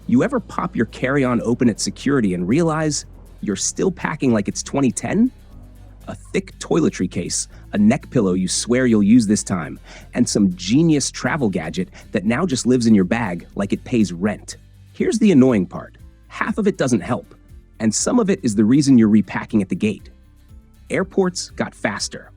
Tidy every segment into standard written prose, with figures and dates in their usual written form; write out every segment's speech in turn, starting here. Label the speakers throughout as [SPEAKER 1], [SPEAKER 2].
[SPEAKER 1] You ever pop your carry-on open at security and realize you're still packing like it's 2010? A thick toiletry case, a neck pillow you swear you'll use this time, and some genius travel gadget that now just lives in your bag like it pays rent. Here's the annoying part. Half of it doesn't help, and some of it is the reason you're repacking at the gate. Airports got faster.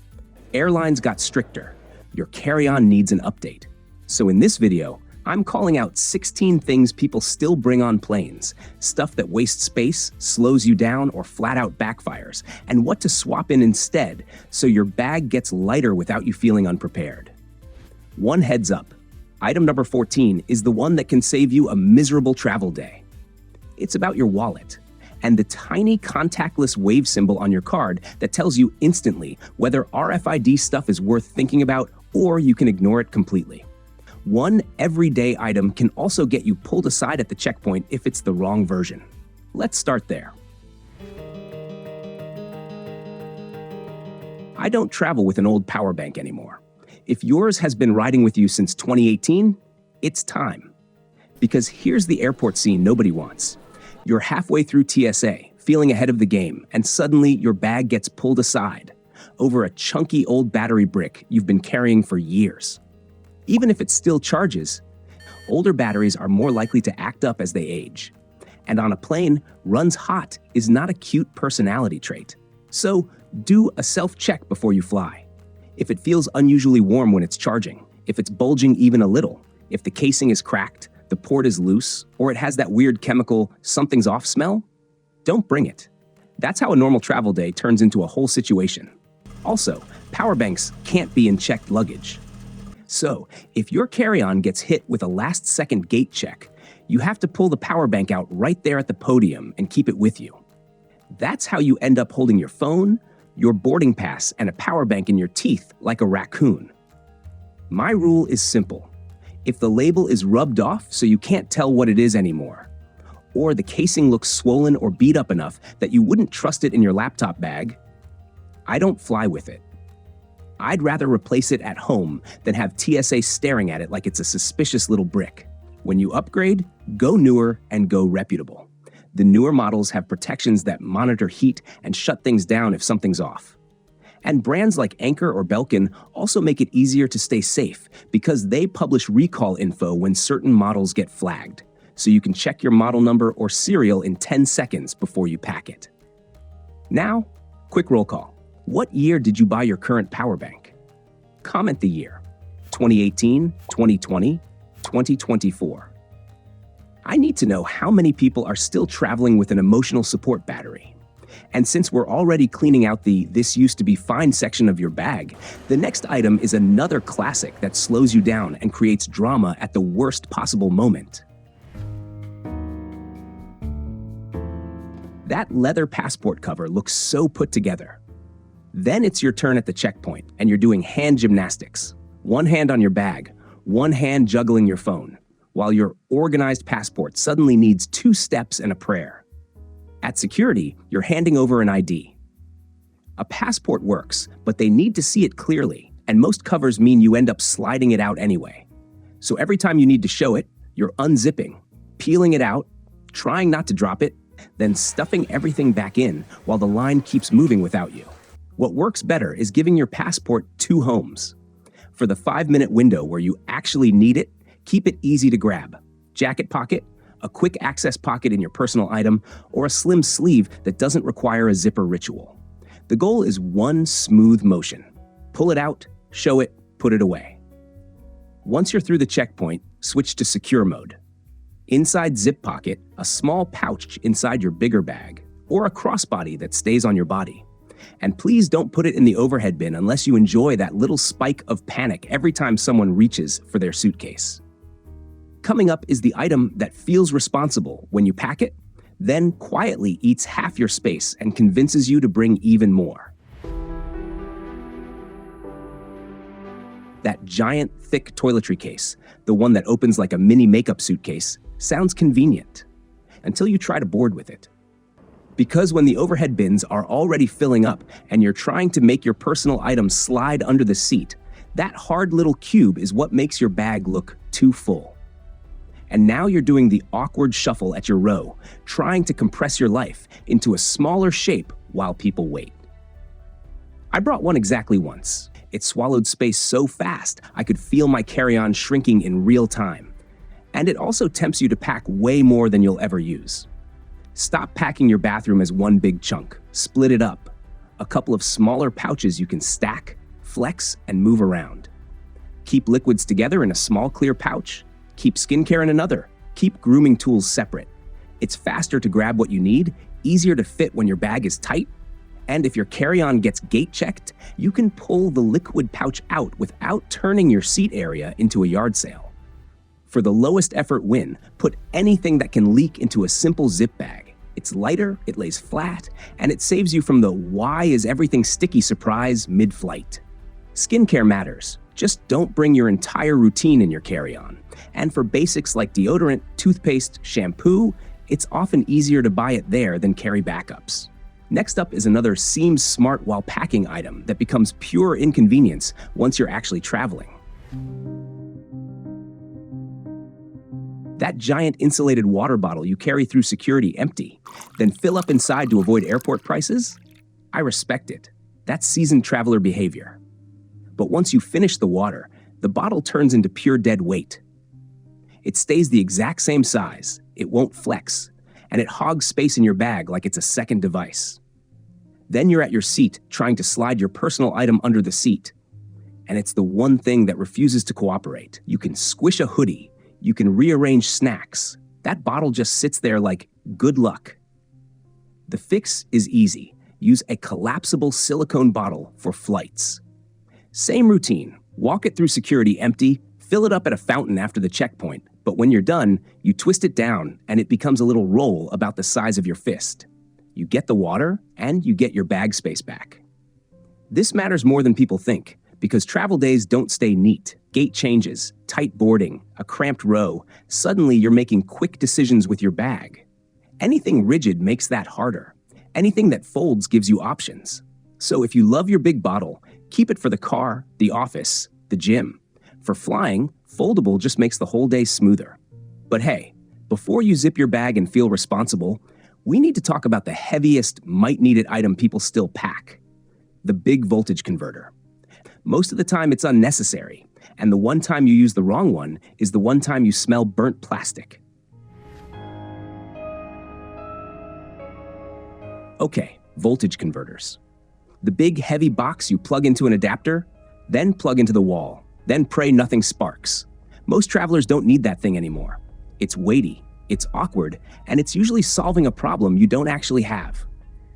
[SPEAKER 1] Airlines got stricter. Your carry-on needs an update. So in this video, I'm calling out 16 things people still bring on planes, stuff that wastes space, slows you down, or flat out backfires, and what to swap in instead so your bag gets lighter without you feeling unprepared. One heads up, item number 14 is the one that can save you a miserable travel day. It's about your wallet and the tiny contactless wave symbol on your card that tells you instantly whether RFID stuff is worth thinking about or you can ignore it completely. One everyday item can also get you pulled aside at the checkpoint if it's the wrong version. Let's start there. I don't travel with an old power bank anymore. If yours has been riding with you since 2018, it's time. Because here's the airport scene nobody wants. You're halfway through TSA, feeling ahead of the game, and suddenly your bag gets pulled aside over a chunky old battery brick you've been carrying for years. Even if it still charges, older batteries are more likely to act up as they age. And on a plane, runs hot is not a cute personality trait. So do a self-check before you fly. If it feels unusually warm when it's charging, if it's bulging even a little, if the casing is cracked, the port is loose, or it has that weird chemical something's off smell, don't bring it. That's how a normal travel day turns into a whole situation. Also, power banks can't be in checked luggage. So, if your carry-on gets hit with a last-second gate check, you have to pull the power bank out right there at the podium and keep it with you. That's how you end up holding your phone, your boarding pass, and a power bank in your teeth like a raccoon. My rule is simple. If the label is rubbed off so you can't tell what it is anymore, or the casing looks swollen or beat up enough that you wouldn't trust it in your laptop bag, I don't fly with it. I'd rather replace it at home than have TSA staring at it like it's a suspicious little brick. When you upgrade, go newer and go reputable. The newer models have protections that monitor heat and shut things down if something's off. And brands like Anchor or Belkin also make it easier to stay safe because they publish recall info when certain models get flagged, so you can check your model number or serial in 10 seconds before you pack it. Now, quick roll call. What year did you buy your current power bank? Comment the year. 2018, 2020, 2024. I need to know how many people are still traveling with an emotional support battery. And since we're already cleaning out the "this used to be fine" section of your bag, the next item is another classic that slows you down and creates drama at the worst possible moment. That leather passport cover looks so put together. Then it's your turn at the checkpoint, and you're doing hand gymnastics. One hand on your bag, one hand juggling your phone, while your organized passport suddenly needs 2 steps and a prayer. At security, you're handing over an ID. A passport works, but they need to see it clearly, and most covers mean you end up sliding it out anyway. So every time you need to show it, you're unzipping, peeling it out, trying not to drop it, then stuffing everything back in while the line keeps moving without you. What works better is giving your passport 2 homes. For the 5-minute window where you actually need it, keep it easy to grab. Jacket pocket, a quick access pocket in your personal item, or a slim sleeve that doesn't require a zipper ritual. The goal is one smooth motion. Pull it out, show it, put it away. Once you're through the checkpoint, switch to secure mode. Inside zip pocket, a small pouch inside your bigger bag, or a crossbody that stays on your body. And please don't put it in the overhead bin unless you enjoy that little spike of panic every time someone reaches for their suitcase. Coming up is the item that feels responsible when you pack it, then quietly eats half your space and convinces you to bring even more. That giant, thick toiletry case, the one that opens like a mini makeup suitcase, sounds convenient until you try to board with it. Because when the overhead bins are already filling up and you're trying to make your personal items slide under the seat, that hard little cube is what makes your bag look too full. And now you're doing the awkward shuffle at your row, trying to compress your life into a smaller shape while people wait. I brought one exactly once. It swallowed space so fast, I could feel my carry-on shrinking in real time. And it also tempts you to pack way more than you'll ever use. Stop packing your bathroom as one big chunk. Split it up. A couple of smaller pouches you can stack, flex, and move around. Keep liquids together in a small clear pouch. Keep skincare in another. Keep grooming tools separate. It's faster to grab what you need, easier to fit when your bag is tight, and if your carry-on gets gate checked, you can pull the liquid pouch out without turning your seat area into a yard sale. For the lowest effort win, put anything that can leak into a simple zip bag. It's lighter, it lays flat, and it saves you from the why is everything sticky surprise mid-flight. Skincare matters. Just don't bring your entire routine in your carry-on. And for basics like deodorant, toothpaste, shampoo, it's often easier to buy it there than carry backups. Next up is another seems smart while packing item that becomes pure inconvenience once you're actually traveling. That giant insulated water bottle you carry through security empty, then fill up inside to avoid airport prices? I respect it. That's seasoned traveler behavior. But once you finish the water, the bottle turns into pure dead weight. It stays the exact same size, it won't flex, and it hogs space in your bag like it's a second device. Then you're at your seat trying to slide your personal item under the seat. And it's the one thing that refuses to cooperate. You can squish a hoodie, you can rearrange snacks. That bottle just sits there like, good luck. The fix is easy. Use a collapsible silicone bottle for flights. Same routine. Walk it through security empty, fill it up at a fountain after the checkpoint, but when you're done, you twist it down and it becomes a little roll about the size of your fist. You get the water and you get your bag space back. This matters more than people think because travel days don't stay neat. Gate changes, tight boarding, a cramped row. Suddenly you're making quick decisions with your bag. Anything rigid makes that harder. Anything that folds gives you options. So if you love your big bottle, keep it for the car, the office, the gym. For flying, foldable just makes the whole day smoother. But hey, before you zip your bag and feel responsible, we need to talk about the heaviest, might-need-it item people still pack. The big voltage converter. Most of the time it's unnecessary, and the one time you use the wrong one is the one time you smell burnt plastic. Okay, voltage converters. The big heavy box you plug into an adapter, then plug into the wall, then pray nothing sparks. Most travelers don't need that thing anymore. It's weighty, it's awkward, and it's usually solving a problem you don't actually have.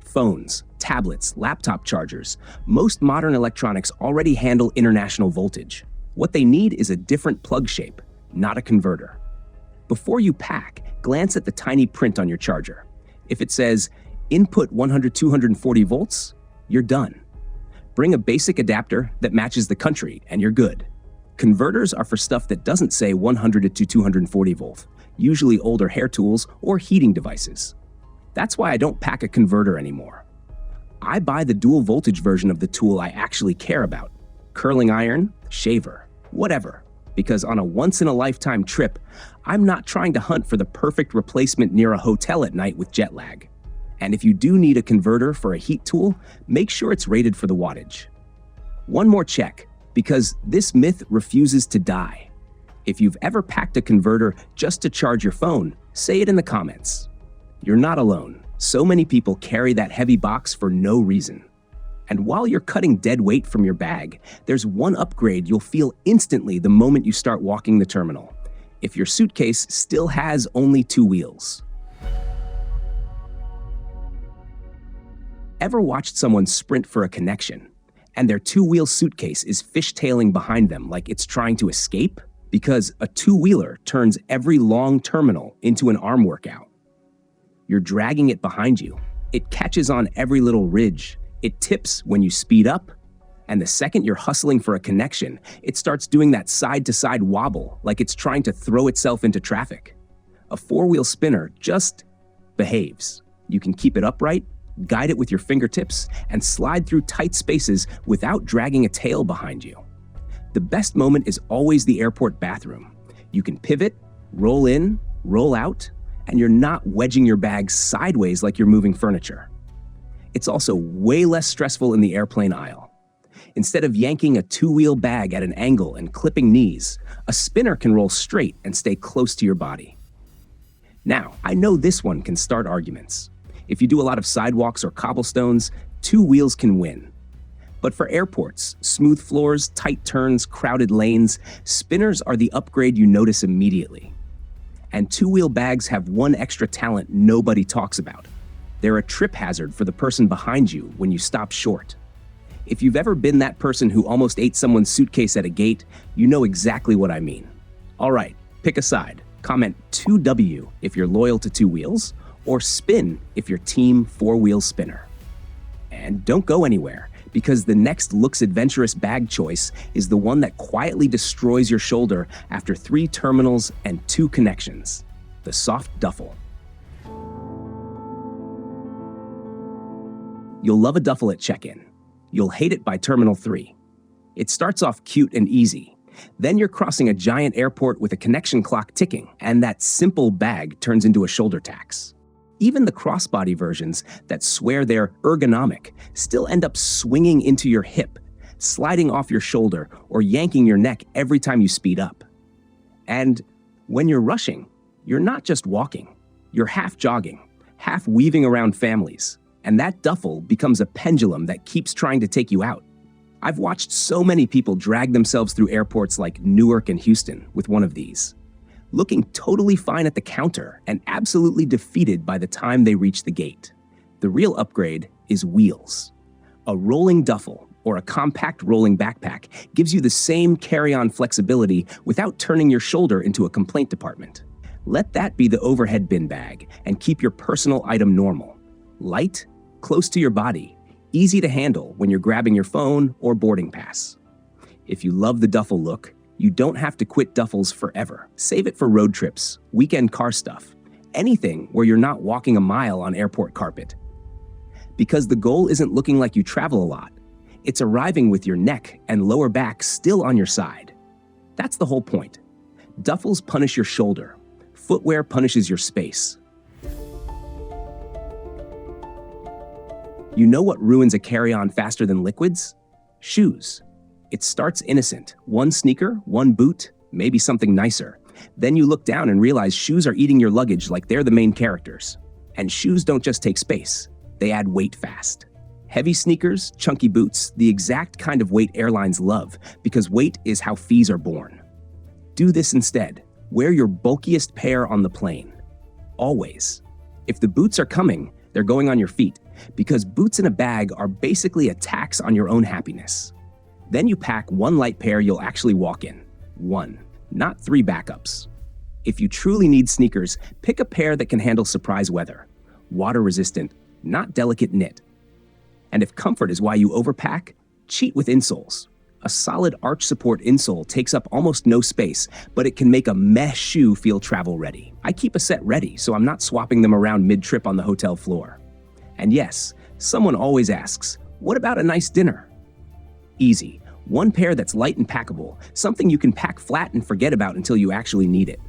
[SPEAKER 1] Phones, tablets, laptop chargers, most modern electronics already handle international voltage. What they need is a different plug shape, not a converter. Before you pack, glance at the tiny print on your charger. If it says, input 100-240 volts, you're done. Bring a basic adapter that matches the country and you're good. Converters are for stuff that doesn't say 100 to 240 volt, usually older hair tools or heating devices. That's why I don't pack a converter anymore. I buy the dual voltage version of the tool I actually care about. Curling iron, shaver, whatever. Because on a once-in-a-lifetime trip, I'm not trying to hunt for the perfect replacement near a hotel at night with jet lag. And if you do need a converter for a heat tool, make sure it's rated for the wattage. One more check, because this myth refuses to die. If you've ever packed a converter just to charge your phone, say it in the comments. You're not alone. So many people carry that heavy box for no reason. And while you're cutting dead weight from your bag, there's one upgrade you'll feel instantly the moment you start walking the terminal. If your suitcase still has only 2 wheels. Ever watched someone sprint for a connection, and their 2-wheel suitcase is fishtailing behind them like it's trying to escape? Because a 2-wheeler turns every long terminal into an arm workout. You're dragging it behind you. It catches on every little ridge. It tips when you speed up. And the second you're hustling for a connection, it starts doing that side-to-side wobble like it's trying to throw itself into traffic. A 4-wheel spinner just behaves. You can keep it upright, guide it with your fingertips, and slide through tight spaces without dragging a tail behind you. The best moment is always the airport bathroom. You can pivot, Roll in, roll out, and you're not wedging your bag sideways like you're moving furniture. It's also way less stressful in the airplane aisle. Instead of yanking a two-wheel bag at an angle and clipping knees, a spinner can roll straight and stay close to your body. Now, I know this one can start arguments. If you do a lot of sidewalks or cobblestones, two wheels can win. But for airports, smooth floors, tight turns, crowded lanes, spinners are the upgrade you notice immediately. And two-wheel bags have one extra talent nobody talks about. They're a trip hazard for the person behind you when you stop short. If you've ever been that person who almost ate someone's suitcase at a gate, you know exactly what I mean. All right, pick a side. Comment 2W if you're loyal to two wheels, or spin if you're team four-wheel spinner. And don't go anywhere, because the next looks adventurous bag choice is the one that quietly destroys your shoulder after 3 terminals and 2 connections, the soft duffel. You'll love a duffel at check-in. You'll hate it by Terminal 3. It starts off cute and easy. Then you're crossing a giant airport with a connection clock ticking, and that simple bag turns into a shoulder tax. Even the crossbody versions that swear they're ergonomic still end up swinging into your hip, sliding off your shoulder, or yanking your neck every time you speed up. And when you're rushing, you're not just walking. You're half jogging, half weaving around families. And that duffel becomes a pendulum that keeps trying to take you out. I've watched so many people drag themselves through airports like Newark and Houston with one of these, looking totally fine at the counter and absolutely defeated by the time they reach the gate. The real upgrade is wheels. A rolling duffel, or a compact rolling backpack, gives you the same carry-on flexibility without turning your shoulder into a complaint department. Let that be the overhead bin bag and keep your personal item normal. Light, close to your body, easy to handle when you're grabbing your phone or boarding pass. If you love the duffel look, you don't have to quit duffels forever. Save it for road trips, weekend car stuff, anything where you're not walking a mile on airport carpet. Because the goal isn't looking like you travel a lot. It's arriving with your neck and lower back still on your side. That's the whole point. Duffels punish your shoulder. Footwear punishes your space. You know what ruins a carry-on faster than liquids? Shoes. It starts innocent. One sneaker, one boot, maybe something nicer. Then you look down and realize shoes are eating your luggage like they're the main characters. And shoes don't just take space. They add weight fast. Heavy sneakers, chunky boots, the exact kind of weight airlines love, because weight is how fees are born. Do this instead. Wear your bulkiest pair on the plane. Always. If the boots are coming, they're going on your feet, because boots in a bag are basically a tax on your own happiness. Then you pack one light pair you'll actually walk in. 1, not 3 backups. If you truly need sneakers, pick a pair that can handle surprise weather. Water resistant, not delicate knit. And if comfort is why you overpack, cheat with insoles. A solid arch support insole takes up almost no space, but it can make a mesh shoe feel travel ready. I keep a set ready, so I'm not swapping them around mid-trip on the hotel floor. And yes, someone always asks, what about a nice dinner? Easy. One pair that's light and packable, something you can pack flat and forget about until you actually need it.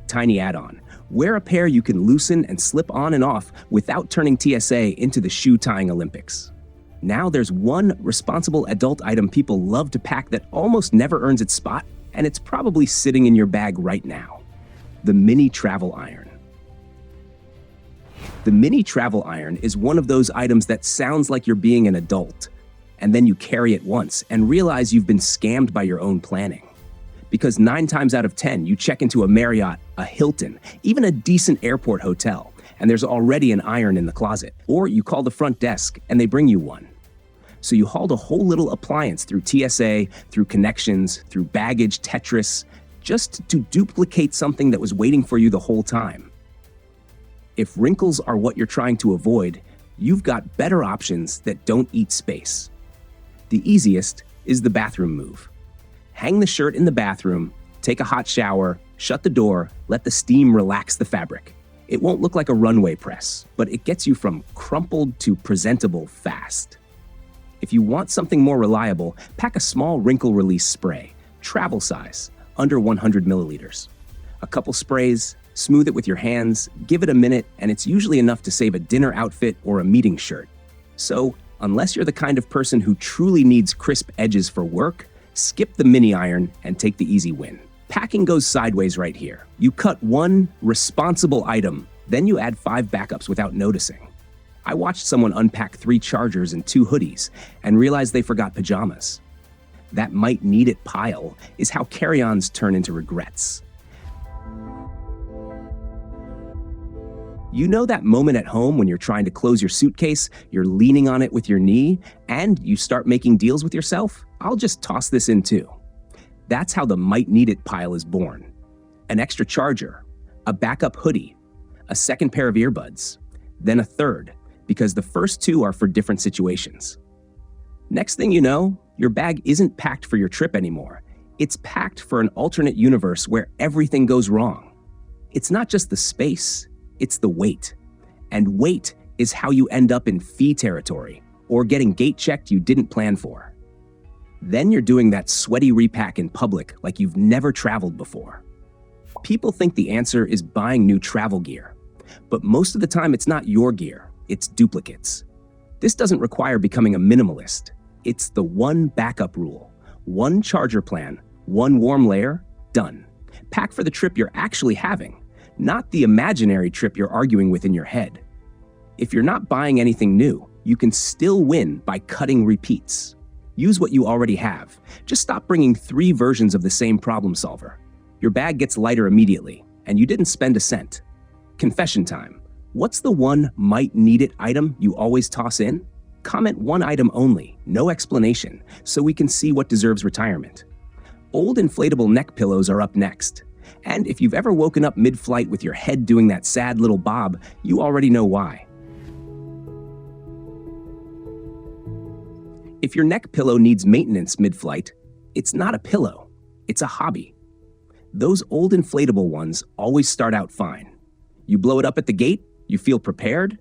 [SPEAKER 1] Tiny add-on. Wear a pair you can loosen and slip on and off without turning TSA into the shoe-tying Olympics. Now there's one responsible adult item people love to pack that almost never earns its spot, and it's probably sitting in your bag right now. The mini travel iron. The mini travel iron is one of those items that sounds like you're being an adult, and then you carry it once and realize you've been scammed by your own planning. Because 9 times out of 10, you check into a Marriott, a Hilton, even a decent airport hotel, and there's already an iron in the closet. Or you call the front desk and they bring you one. So you hauled a whole little appliance through TSA, through connections, through baggage Tetris, just to duplicate something that was waiting for you the whole time. If wrinkles are what you're trying to avoid, you've got better options that don't eat space. The easiest is the bathroom move. Hang the shirt in the bathroom, take a hot shower, shut the door, let the steam relax the fabric. It won't look like a runway press, but it gets you from crumpled to presentable fast. If you want something more reliable, pack a small wrinkle release spray, travel size, under 100 milliliters. A couple sprays, smooth it with your hands, give it a minute, and it's usually enough to save a dinner outfit or a meeting shirt. So, unless you're the kind of person who truly needs crisp edges for work, skip the mini iron and take the easy win. Packing goes sideways right here. You cut one responsible item, then you add 5 backups without noticing. I watched someone unpack 3 chargers and 2 hoodies and realized they forgot pajamas. That might need it pile is how carry-ons turn into regrets. You know that moment at home when you're trying to close your suitcase, you're leaning on it with your knee, and you start making deals with yourself? I'll just toss this in too. That's how the might need it pile is born. An extra charger, a backup hoodie, a second pair of earbuds, then a third, because the first 2 are for different situations. Next thing you know, your bag isn't packed for your trip anymore. It's packed for an alternate universe where everything goes wrong. It's not just the space, it's the weight. And weight is how you end up in fee territory or getting gate checked you didn't plan for. Then you're doing that sweaty repack in public like you've never traveled before. People think the answer is buying new travel gear, but most of the time it's not your gear, it's duplicates. This doesn't require becoming a minimalist. It's the one backup rule. One charger plan, one warm layer, done. Pack for the trip you're actually having, not the imaginary trip you're arguing with in your head. If you're not buying anything new, you can still win by cutting repeats. Use what you already have. Just stop bringing 3 versions of the same problem solver. Your bag gets lighter immediately, and you didn't spend a cent. Confession time. What's the one might need it item you always toss in? Comment 1 item only, no explanation, so we can see what deserves retirement. Old inflatable neck pillows are up next. And if you've ever woken up mid-flight with your head doing that sad little bob, you already know why. If your neck pillow needs maintenance mid-flight, it's not a pillow, it's a hobby. Those old inflatable ones always start out fine. You blow it up at the gate, you feel prepared.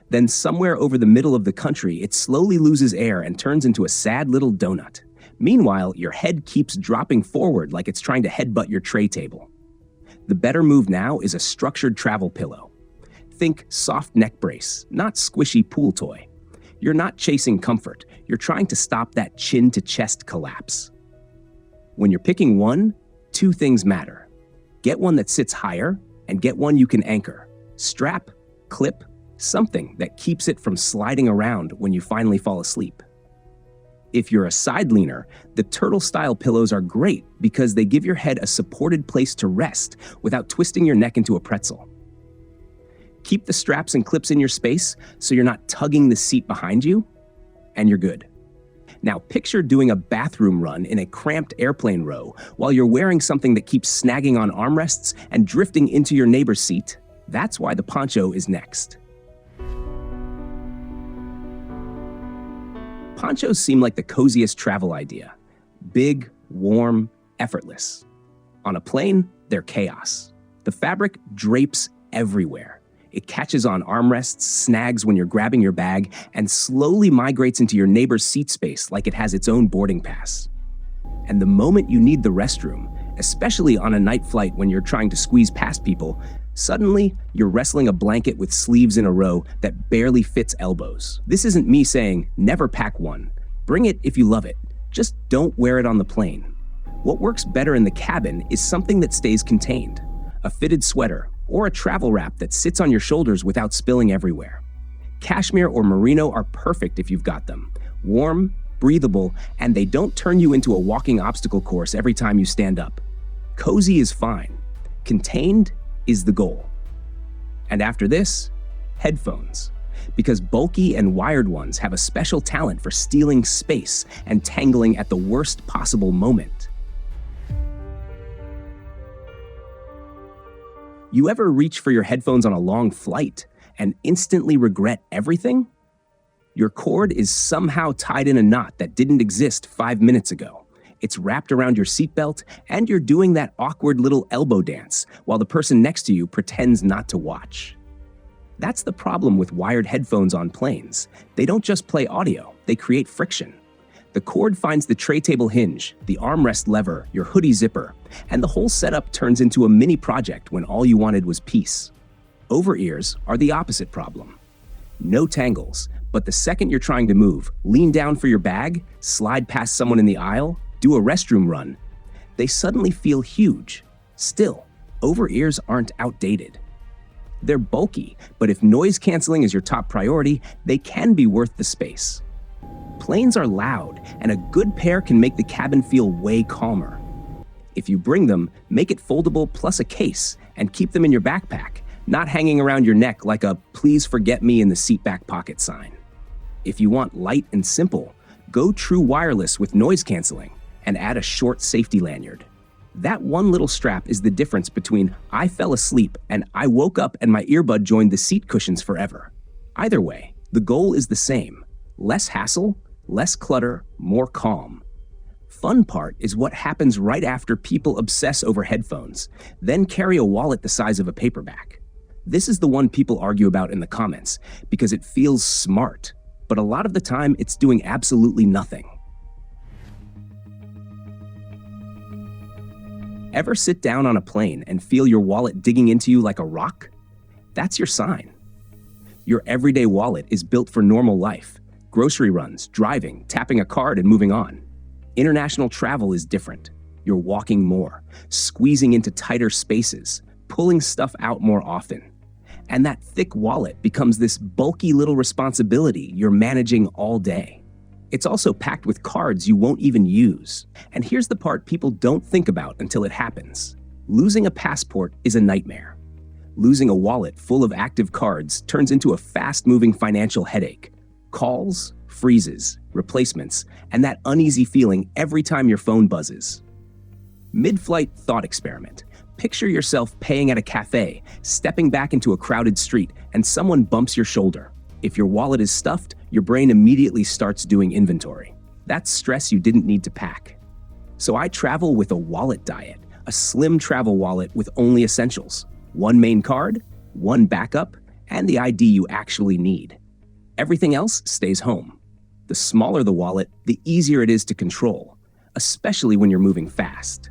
[SPEAKER 1] Then somewhere over the middle of the country, it slowly loses air and turns into a sad little donut. Meanwhile, your head keeps dropping forward like it's trying to headbutt your tray table. The better move now is a structured travel pillow. Think soft neck brace, not squishy pool toy. You're not chasing comfort, you're trying to stop that chin-to-chest collapse. When you're picking one, 2 things matter. Get one that sits higher, and get one you can anchor. Strap, clip, something that keeps it from sliding around when you finally fall asleep. If you're a side leaner, the turtle-style pillows are great because they give your head a supported place to rest without twisting your neck into a pretzel. Keep the straps and clips in your space so you're not tugging the seat behind you, and you're good. Now picture doing a bathroom run in a cramped airplane row while you're wearing something that keeps snagging on armrests and drifting into your neighbor's seat. That's why the poncho is next. Ponchos seem like the coziest travel idea. Big, warm, effortless. On a plane, they're chaos. The fabric drapes everywhere. It catches on armrests, snags when you're grabbing your bag, and slowly migrates into your neighbor's seat space like it has its own boarding pass. And the moment you need the restroom, especially on a night flight when you're trying to squeeze past people, suddenly you're wrestling a blanket with sleeves in a row that barely fits elbows. This isn't me saying, never pack one. Bring it if you love it. Just don't wear it on the plane. What works better in the cabin is something that stays contained. A fitted sweater, or a travel wrap that sits on your shoulders without spilling everywhere. Cashmere or merino are perfect if you've got them. Warm, breathable, and they don't turn you into a walking obstacle course every time you stand up. Cozy is fine. Contained is the goal. And after this, headphones. Because bulky and wired ones have a special talent for stealing space and tangling at the worst possible moment. You ever reach for your headphones on a long flight and instantly regret everything? Your cord is somehow tied in a knot that didn't exist 5 minutes ago. It's wrapped around your seatbelt, and you're doing that awkward little elbow dance while the person next to you pretends not to watch. That's the problem with wired headphones on planes. They don't just play audio, they create friction. The cord finds the tray table hinge, the armrest lever, your hoodie zipper, and the whole setup turns into a mini project when all you wanted was peace. Over-ears are the opposite problem. No tangles, but the second you're trying to move, lean down for your bag, slide past someone in the aisle, do a restroom run, they suddenly feel huge. Still, over-ears aren't outdated. They're bulky, but if noise canceling is your top priority, they can be worth the space. Planes are loud, and a good pair can make the cabin feel way calmer. If you bring them, make it foldable plus a case, and keep them in your backpack, not hanging around your neck like a "please forget me in the seat back pocket" sign. If you want light and simple, go true wireless with noise canceling, and add a short safety lanyard. That one little strap is the difference between I fell asleep and I woke up and my earbud joined the seat cushions forever. Either way, the goal is the same: less hassle, less clutter, more calm. Fun part is what happens right after people obsess over headphones, then carry a wallet the size of a paperback. This is the one people argue about in the comments because it feels smart, but a lot of the time it's doing absolutely nothing. Ever sit down on a plane and feel your wallet digging into you like a rock? That's your sign. Your everyday wallet is built for normal life: grocery runs, driving, tapping a card, and moving on. International travel is different. You're walking more, squeezing into tighter spaces, pulling stuff out more often. And that thick wallet becomes this bulky little responsibility you're managing all day. It's also packed with cards you won't even use. And here's the part people don't think about until it happens. Losing a passport is a nightmare. Losing a wallet full of active cards turns into a fast-moving financial headache. Calls, freezes, replacements, and that uneasy feeling every time your phone buzzes. Mid-flight thought experiment. Picture yourself paying at a cafe, stepping back into a crowded street, and someone bumps your shoulder. If your wallet is stuffed, your brain immediately starts doing inventory. That's stress you didn't need to pack. So I travel with a wallet diet, a slim travel wallet with only essentials: one main card, one backup, and the ID you actually need. Everything else stays home. The smaller the wallet, the easier it is to control, especially when you're moving fast.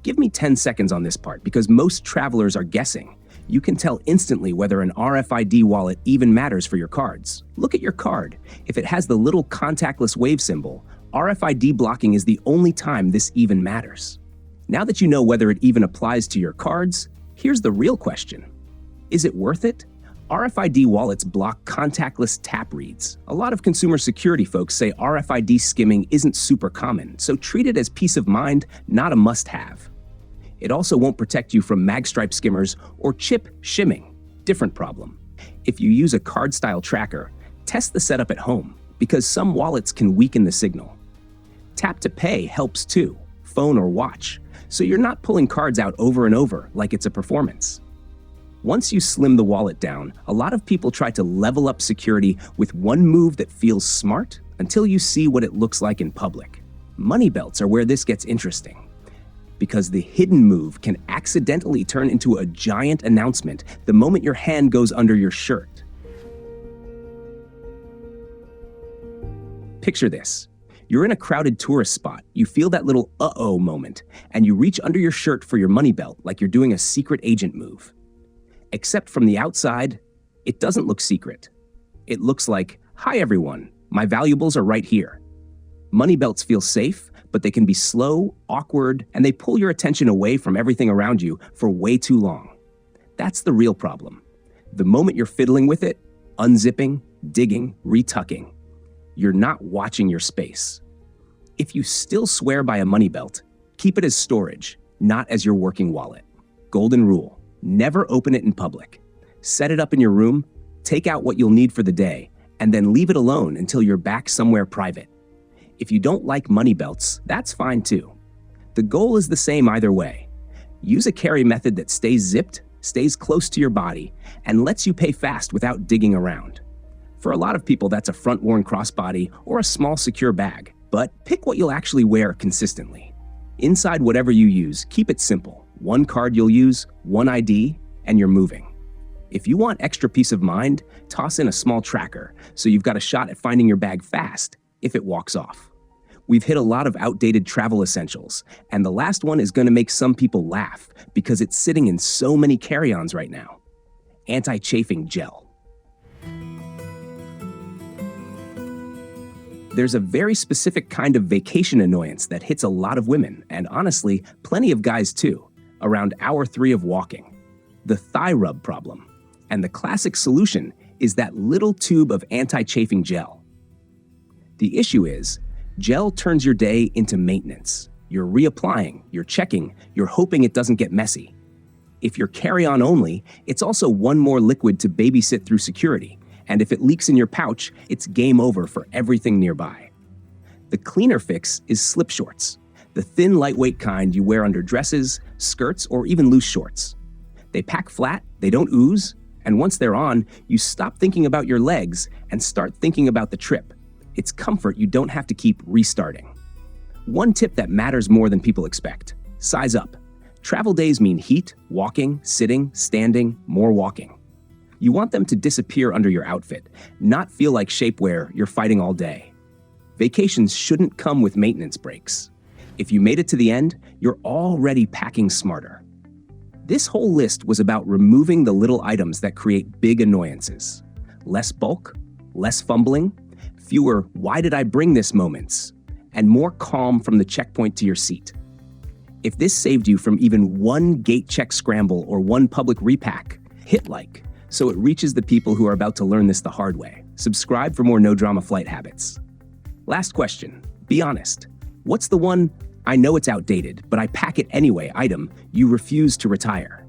[SPEAKER 1] Give me 10 seconds on this part because most travelers are guessing. You can tell instantly whether an RFID wallet even matters for your cards. Look at your card. If it has the little contactless wave symbol, RFID blocking is the only time this even matters. Now that you know whether it even applies to your cards, here's the real question. Is it worth it? RFID wallets block contactless tap reads. A lot of consumer security folks say RFID skimming isn't super common, so treat it as peace of mind, not a must-have. It also won't protect you from magstripe skimmers or chip shimming. Different problem. If you use a card-style tracker, test the setup at home because some wallets can weaken the signal. Tap to pay helps too, phone or watch, so you're not pulling cards out over and over like it's a performance. Once you slim the wallet down, a lot of people try to level up security with one move that feels smart until you see what it looks like in public. Money belts are where this gets interesting, because the hidden move can accidentally turn into a giant announcement the moment your hand goes under your shirt. Picture this. You're in a crowded tourist spot, you feel that little uh-oh moment, and you reach under your shirt for your money belt like you're doing a secret agent move. Except from the outside, it doesn't look secret. It looks like, "Hi everyone, my valuables are right here." Money belts feel safe, but they can be slow, awkward, and they pull your attention away from everything around you for way too long. That's the real problem. The moment you're fiddling with it, unzipping, digging, retucking, you're not watching your space. If you still swear by a money belt, keep it as storage, not as your working wallet. Golden rule: never open it in public. Set it up in your room, take out what you'll need for the day, and then leave it alone until you're back somewhere private. If you don't like money belts, that's fine too. The goal is the same either way. Use a carry method that stays zipped, stays close to your body, and lets you pay fast without digging around. For a lot of people, that's a front-worn crossbody or a small secure bag, but pick what you'll actually wear consistently. Inside whatever you use, keep it simple. One card you'll use, one ID, and you're moving. If you want extra peace of mind, toss in a small tracker so you've got a shot at finding your bag fast if it walks off. We've hit a lot of outdated travel essentials, and the last one is going to make some people laugh because it's sitting in so many carry-ons right now. Anti-Chafing Gel. There's a very specific kind of vacation annoyance that hits a lot of women, and honestly, plenty of guys too, around hour 3 of walking. The thigh rub problem. And the classic solution is that little tube of anti-chafing gel. The issue is, gel turns your day into maintenance. You're reapplying, you're checking, you're hoping it doesn't get messy. If you're carry-on only, it's also one more liquid to babysit through security. And if it leaks in your pouch, it's game over for everything nearby. The cleaner fix is slip shorts, the thin, lightweight kind you wear under dresses, skirts, or even loose shorts. They pack flat, they don't ooze, and once they're on, you stop thinking about your legs and start thinking about the trip. It's comfort you don't have to keep restarting. One tip that matters more than people expect: size up. Travel days mean heat, walking, sitting, standing, more walking. You want them to disappear under your outfit, not feel like shapewear you're fighting all day. Vacations shouldn't come with maintenance breaks. If you made it to the end, you're already packing smarter. This whole list was about removing the little items that create big annoyances. Less bulk, less fumbling, fewer "why did I bring this" moments, and more calm from the checkpoint to your seat. If this saved you from even one gate check scramble or one public repack, hit like, so it reaches the people who are about to learn this the hard way. Subscribe for more no-drama flight habits. Last question. Be honest. What's the one, "I know it's outdated, but I pack it anyway" item you refuse to retire?